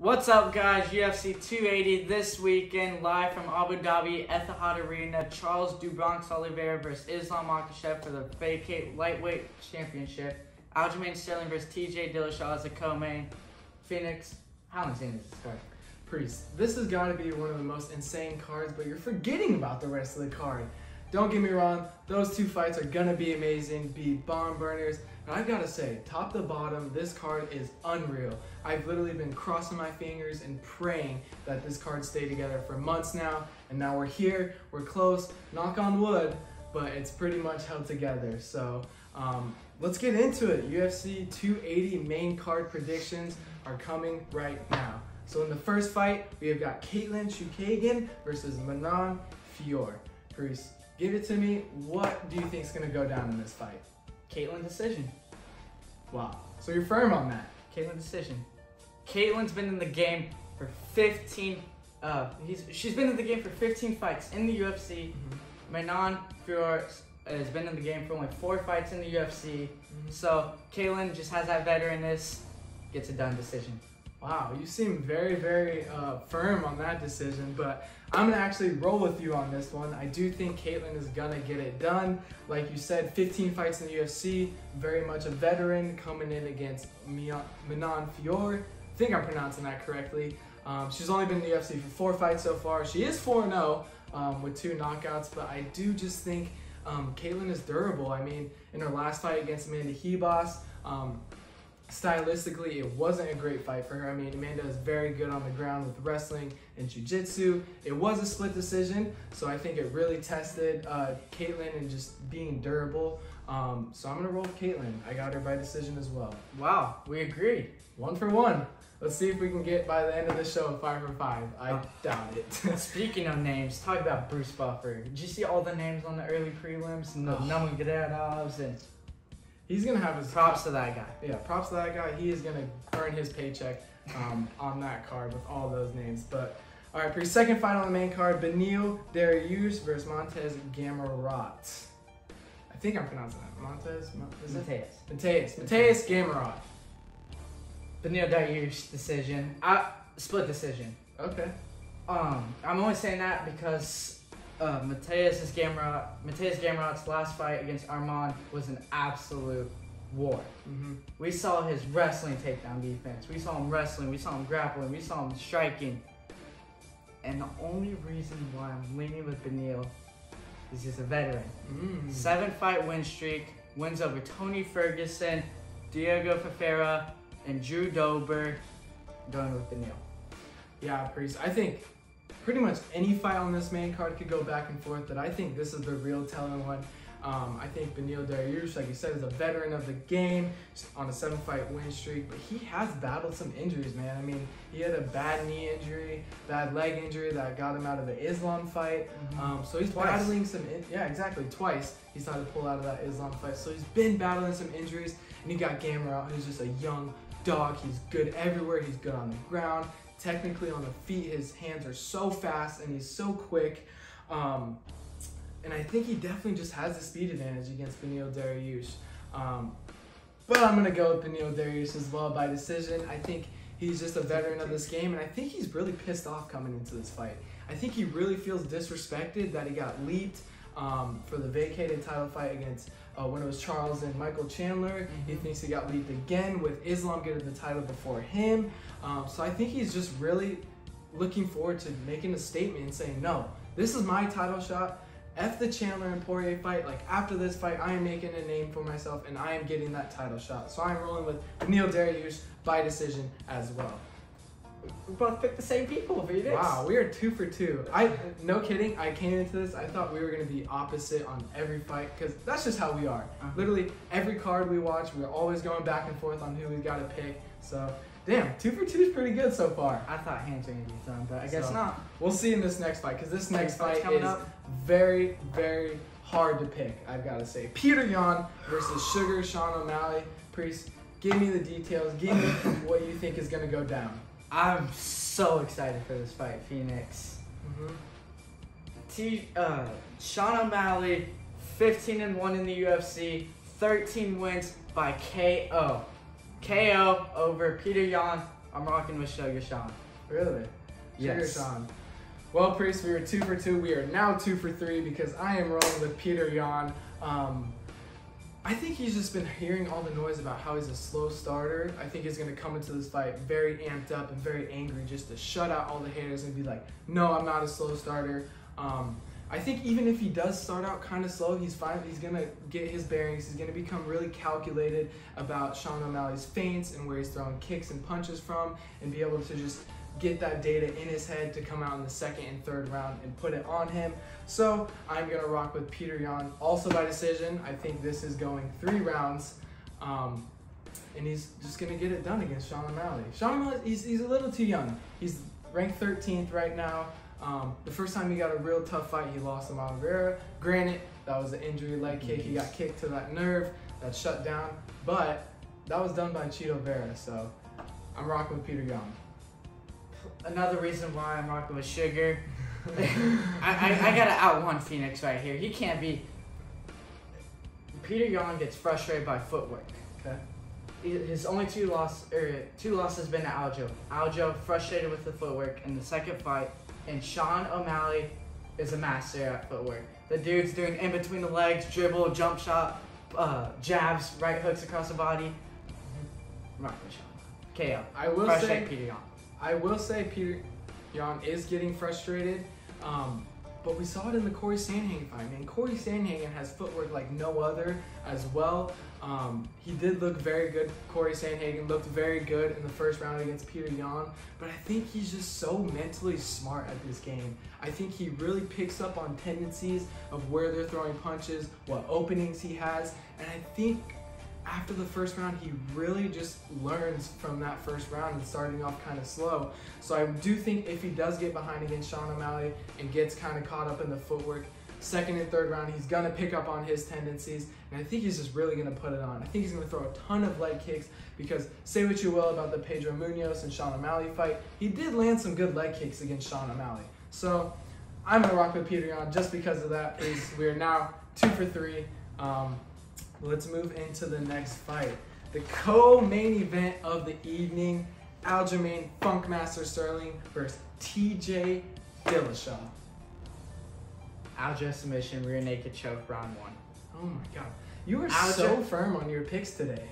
What's up, guys? UFC 280 this weekend, live from Abu Dhabi, Etihad Arena. Charles do Bronx Oliveira versus Islam Makhachev for the vacate lightweight championship. Aljamain Sterling versus TJ Dillashaw as a co-main. Phoenix, how insane is this card? Priest, this has got to be one of the most insane cards, but you're forgetting about the rest of the card. Don't get me wrong, those two fights are gonna be amazing, be bomb burners. And I've gotta say, top to bottom, this card is unreal. I've literally been crossing my fingers and praying that this card stay together for months now, and now we're here, we're close, knock on wood, but it's pretty much held together. So let's get into it. UFC 280 main card predictions are coming right now. So in the first fight, we have got Katlyn Chookagian versus Manon Fiorot. Priest, give it to me. What do you think is going to go down in this fight? Katlyn decision. Wow. So you're firm on that? Katlyn decision. Katlyn's been in the game for 15. She's been in the game for 15 fights in the UFC. Manon Fiorot has been in the game for only 4 fights in the UFC. So Katlyn just has that veteranness. Gets a done decision. Wow, you seem very, very firm on that decision, but I'm going to actually roll with you on this one. I do think Katlyn is going to get it done. Like you said, 15 fights in the UFC, very much a veteran coming in against Manon Fiorot. I think I'm pronouncing that correctly. She's only been in the UFC for 4 fights so far. She is 4-0 with 2 knockouts, but I do just think Katlyn is durable. I mean, in her last fight against Amanda Ribas, stylistically, it wasn't a great fight for her. I mean, Amanda is very good on the ground with wrestling and jiu-jitsu. It was a split decision, so I think it really tested Katlyn and just being durable. So I'm going to roll with Katlyn. I got her by decision as well. Wow, we agreed. 1 for 1. Let's see if we can get, by the end of the show, 5 for 5. I doubt it. Speaking of names, talk about Bruce Buffer. Did you see all the names on the early prelims? And the Nurmagomedovs and... He's going to have his... Props to that guy. Yeah, props to that guy. He is going to earn his paycheck on that card with all those names. But, all right, for your second fight on the main card, Beneil Dariush versus Montez Gamrot. I think I'm pronouncing that. Mateus Gamrot. Beneil Dariush decision. Split decision. Okay. I'm only saying that because... Mateus Gamrot's last fight against Armand was an absolute war. We saw his wrestling takedown defense. We saw him wrestling. We saw him grappling. We saw him striking. And the only reason why I'm leaning with Beneil is he's a veteran. 7-fight win streak. Wins over Tony Ferguson, Diego Fafera, and Drew Dober. Going with Beneil. Yeah, Priest. I think pretty much any fight on this main card could go back and forth, but I think this is the real telling one. I think Beneil Dariush, like you said, is a veteran of the game on a 7-fight win streak, but he has battled some injuries, man. I mean, he had a bad knee injury, bad leg injury that got him out of the Islam fight. So he's battling some, twice he's had to pull out of that Islam fight. So he's been battling some injuries, and you got Gamrot, who's just a young dog. He's good everywhere. He's good on the ground. Technically on the feet, his hands are so fast and he's so quick. And I think he definitely just has the speed advantage against Beneil Dariush. But I'm going to go with Beneil Dariush as well by decision. I think he's just a veteran of this game, and I think he's really pissed off coming into this fight. I think he really feels disrespected that he got leaped for the vacated title fight against when it was Charles and Michael Chandler. He thinks he got leaped again with Islam getting the title before him. So I think he's just really looking forward to making a statement and saying, no, this is my title shot. F the Chandler and Poirier fight. Like, after this fight, I am making a name for myself and I am getting that title shot. So I'm rolling with Beneil Dariush by decision as well. We both picked the same people, Phoenix. Wow, we are 2 for 2. No kidding, I came into this, I thought we were going to be opposite on every fight, because that's just how we are. Literally, every card we watch, we're always going back and forth on who we got to pick. So, damn, 2 for 2 is pretty good so far. I thought hands were going to be thrown, but I guess not. We'll see in this next fight, because this next fight is very, very hard to pick, I've got to say. Petr Yan versus Sugar Sean O'Malley. Priest, give me the details. Give me what you think is going to go down. I'm so excited for this fight, Phoenix. Sean O'Malley, 15-1 in the UFC, 13 wins by KO. KO over Petr Yan I'm rocking with Sugar Sean. Really? Yes. Sugar Sean. Well, Priest, we were 2 for 2. We are now 2 for 3 because I am rolling with Peter Yan. I think he's just been hearing all the noise about how he's a slow starter. I think he's going to come into this fight very amped up and very angry just to shut out all the haters and be like, no, I'm not a slow starter. I think even if he does start out kind of slow, he's fine. He's going to get his bearings. He's going to become really calculated about Sean O'Malley's feints and where he's throwing kicks and punches from and be able to just get that data in his head to come out in the second and third round and put it on him. So I'm going to rock with Peter Yan, also by decision. I think this is going 3 rounds. And he's just going to get it done against Sean O'Malley. Sean O'Malley, he's a little too young. He's ranked 13th right now. The first time he got a real tough fight, he lost to Rivera. Granted, that was an injury leg kick. He got kicked to that nerve that shut down. But that was done by Chito Vera. So I'm rocking with Peter Yan. Another reason why I'm rocking with Sugar. I gotta out-one Phoenix right here. He can't be. Peter Yan gets frustrated by footwork. Okay. His only two losses been to Aljo. Aljo frustrated with the footwork in the second fight, and Sean O'Malley is a master at footwork. The dude's doing in between the legs, dribble, jump shot, jabs, right hooks across the body. Rock with Sean. KO. I will say Peter Yan is getting frustrated, but we saw it in the Corey Sandhagen fight. Man, Corey Sandhagen has footwork like no other as well. He did look very good. Corey Sandhagen looked very good in the first round against Peter Yan, but I think he's just so mentally smart at this game. I think he really picks up on tendencies of where they're throwing punches, what openings he has, and I think after the first round, he really just learns from that first round and starting off kind of slow. So I do think if he does get behind against Sean O'Malley and gets kind of caught up in the footwork, second and third round, he's going to pick up on his tendencies, and I think he's just really going to put it on. I think he's going to throw a ton of leg kicks because say what you will about the Pedro Munoz and Sean O'Malley fight, he did land some good leg kicks against Sean O'Malley. So I'm going to rock with Peter Yan just because of that. We are now 2 for 3. Let's move into the next fight. The co-main event of the evening, Aljamain Funkmaster Sterling versus TJ Dillashaw. Aljo submission, rear naked choke, round 1. Oh my god. You are so firm on your picks today.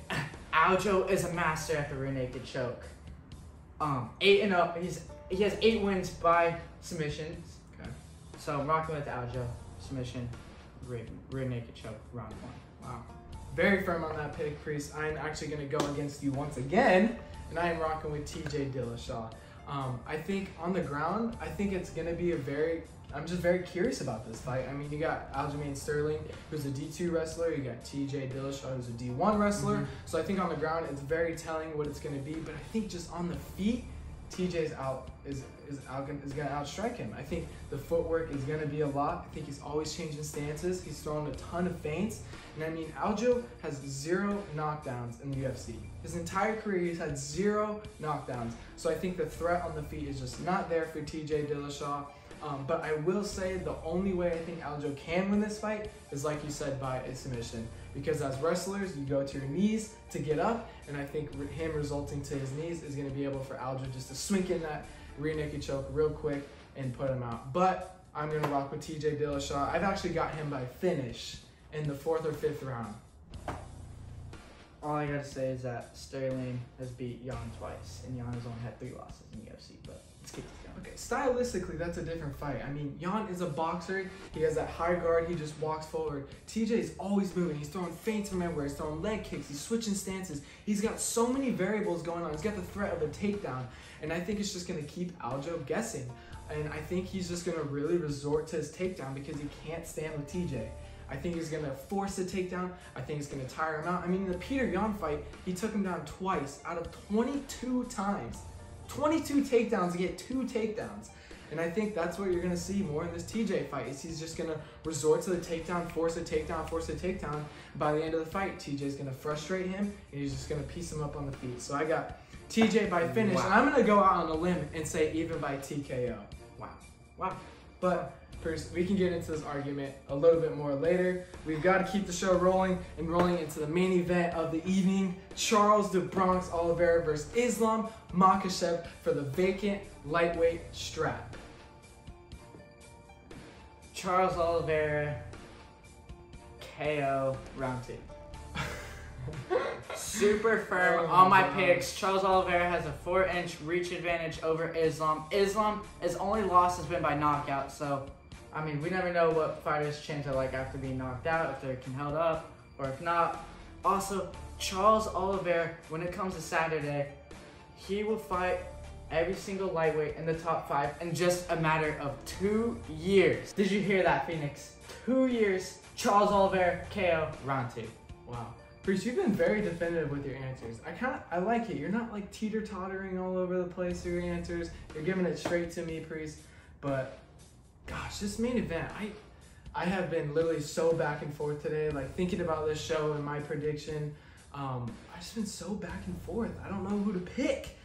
Aljo is a master at the rear naked choke. 8-0. He has 8 wins by submissions. Okay. So I'm rocking with Aljo submission, rear naked choke, round 1. Wow. Very firm on that pick, Priest. I'm actually going to go against you once again, and I am rocking with TJ Dillashaw. I think on the ground, I think it's going to be I'm just very curious about this fight. I mean, you got Aljamain Sterling, who's a D2 wrestler. You got TJ Dillashaw, who's a D1 wrestler. Mm-hmm. So I think on the ground, it's very telling what it's going to be. But I think just on the feet, TJ's going to outstrike him. I think the footwork is going to be a lot. I think he's always changing stances. He's throwing a ton of feints. And I mean, Aljo has 0 knockdowns in the UFC. His entire career, he's had 0 knockdowns. So I think the threat on the feet is just not there for TJ Dillashaw. But I will say the only way I think Aljo can win this fight is, like you said, by a submission. Because as wrestlers, you go to your knees to get up, and I think him resulting to his knees is going to be able for Aljo just to swing in that rear naked choke real quick and put him out. But I'm going to rock with TJ Dillashaw. I've actually got him by finish in the 4th or 5th round. All I got to say is that Sterling has beat Yan twice, and Yan has only had 3 losses in the UFC, but let's keep this going. Okay, stylistically, that's a different fight. I mean, Yan is a boxer. He has that high guard. He just walks forward. TJ is always moving. He's throwing feints from everywhere. He's throwing leg kicks. He's switching stances. He's got so many variables going on. He's got the threat of a takedown, and I think it's just going to keep Aljo guessing. And I think he's just going to really resort to his takedown because he can't stand with TJ. I think he's going to force a takedown. I think it's going to tire him out. I mean, in the Peter Yan fight, he took him down twice out of 22 times. 22 takedowns to get 2 takedowns. And I think that's what you're going to see more in this TJ fight. Is he's just going to resort to the takedown, force a takedown, force a takedown. By the end of the fight, TJ's going to frustrate him, and he's just going to piece him up on the feet. So I got TJ by finish, and I'm going to go out on a limb and say even by TKO. Wow. But we can get into this argument a little bit more later. We've got to keep the show rolling into the main event of the evening. Charles the Bronx Oliveira versus Islam Makhachev for the vacant lightweight strap. Charles Oliveira, KO, round 2. Super firm on my picks. Charles Oliveira has a 4-inch reach advantage over Islam. His only loss has been by knockout, so I mean, we never know what fighters' change are like after being knocked out, if they can held up or if not. Also, Charles Oliveira, when it comes to Saturday, he will fight every single lightweight in the top 5 in just a matter of 2 years. Did you hear that, Phoenix? 2 years, Charles Oliveira, KO, round 2. Wow. Priest, you've been very definitive with your answers. I like it. You're not like teeter-tottering all over the place with your answers. You're giving it straight to me, Priest. But gosh, this main event, I have been literally so back and forth today, like thinking about this show and my prediction. I've just been so back and forth. I don't know who to pick.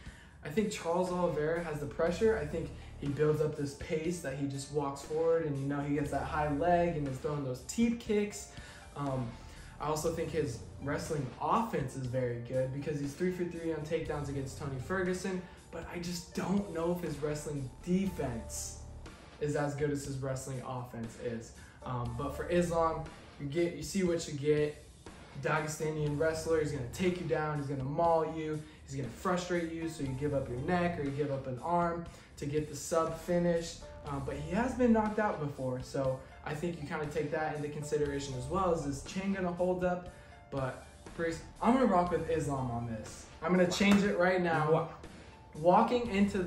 I think Charles Oliveira has the pressure. I think he builds up this pace that he just walks forward and, you know, he gets that high leg and is throwing those teep kicks. I also think his wrestling offense is very good because he's 3 for 3 on takedowns against Tony Ferguson, but I just don't know if his wrestling defense is as good as his wrestling offense is. But for Islam, you see what you get. Dagestani wrestler, he's gonna take you down, he's gonna maul you, he's gonna frustrate you, so you give up your neck or you give up an arm to get the sub finish. But he has been knocked out before, so I think you kind of take that into consideration as well. Is this chain gonna hold up? But Priest, I'm gonna rock with Islam on this. I'm gonna change it right now. Walking into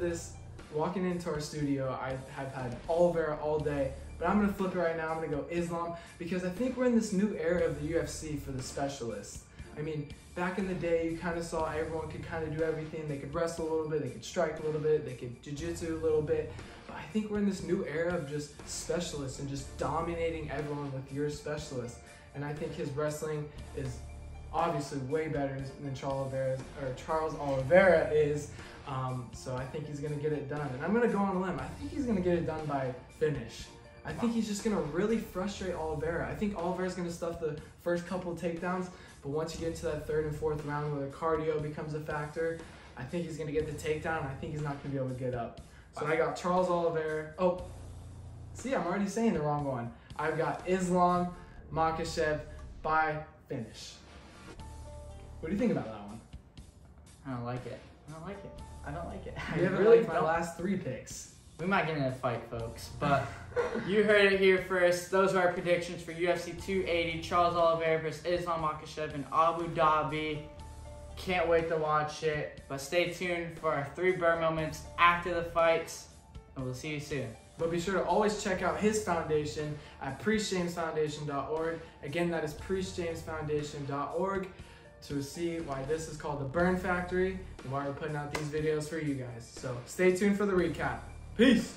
our studio, I have had Oliveira all day, but I'm gonna flip it right now. I'm gonna go Islam because I think we're in this new era of the UFC for the specialists. I mean, back in the day, you kind of saw everyone could kind of do everything. They could wrestle a little bit, they could strike a little bit, they could jiu-jitsu a little bit. But I think we're in this new era of just specialists and just dominating everyone with your specialist. And I think his wrestling is obviously way better than Charles Oliveira is. So I think he's gonna get it done. And I'm gonna go on a limb. I think he's gonna get it done by finish. I think he's just gonna really frustrate Oliveira. I think Oliveira's gonna stuff the first couple of takedowns, but once you get to that 3rd and 4th round where the cardio becomes a factor, I think he's gonna get the takedown, and I think he's not gonna be able to get up. So I got Charles Oliveira. Oh, see, I'm already saying the wrong one. I've got Islam Makhachev by finish. What do you think about that one? I don't like it. I don't like it. You haven't liked my last 3 picks. We might get in a fight, folks, but you heard it here first. Those are our predictions for UFC 280, Charles Oliveira versus Islam Makhachev in Abu Dhabi. Can't wait to watch it, but stay tuned for our 3 burn moments after the fights, and we'll see you soon. But be sure to always check out his foundation at priestjamesfoundation.org. Again, that is priestjamesfoundation.org to see why this is called the Burn Factory and why we're putting out these videos for you guys. So stay tuned for the recap. Peace!